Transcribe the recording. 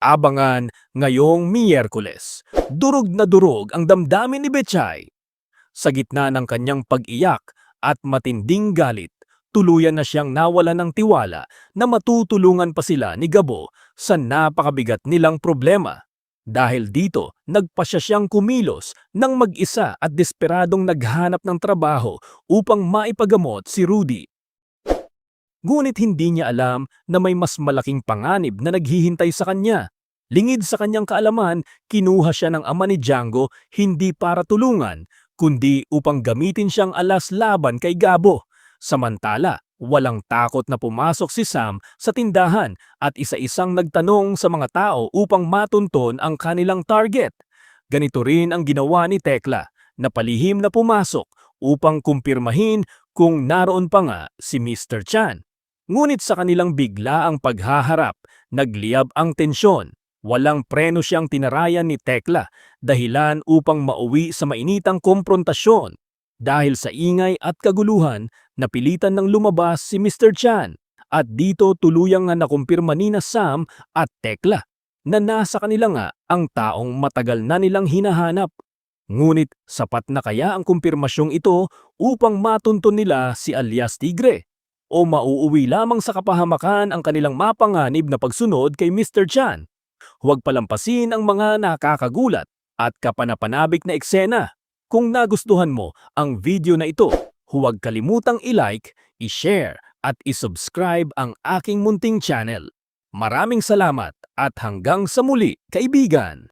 Abangan ngayong Miyerkules. Durog na durog ang damdamin ni Betchay. Sa gitna ng kanyang pag-iyak at matinding galit, tuluyan na siyang nawala ng tiwala na matutulungan pa sila ni Gabo sa napakabigat nilang problema. Dahil dito, nagpasya siyang kumilos ng mag-isa at desperadong naghanap ng trabaho upang maipagamot si Rudy. Ngunit hindi niya alam na may mas malaking panganib na naghihintay sa kanya. Lingid sa kanyang kaalaman, kinuha siya ng ama ni Django hindi para tulungan, kundi upang gamitin siyang alas laban kay Gabo. Samantala, walang takot na pumasok si Sam sa tindahan at isa-isang nagtanong sa mga tao upang matunton ang kanilang target. Ganito rin ang ginawa ni Tekla, na palihim na pumasok upang kumpirmahin kung naroon pa nga si Mr. Chan. Ngunit sa kanilang bigla ang paghaharap, nagliyab ang tensyon. Walang preno siyang tinarayan ni Tekla, dahilan upang mauwi sa mainitang komprontasyon. Dahil sa ingay at kaguluhan, napilitan ng lumabas si Mr. Chan. At dito tuluyang nga nakumpirma ni na Sam at Tekla na nasa kanila nga ang taong matagal na nilang hinahanap. Ngunit sapat na kaya ang kumpirmasyong ito upang matunton nila si alias Tigre? O mauuwi lamang sa kapahamakan ang kanilang mapanganib na pagsunod kay Mr. Chan? Huwag palampasin ang mga nakakagulat at kapanapanabik na eksena. Kung nagustuhan mo ang video na ito, huwag kalimutang i-like, i-share at i-subscribe ang aking munting channel. Maraming salamat at hanggang sa muli, kaibigan!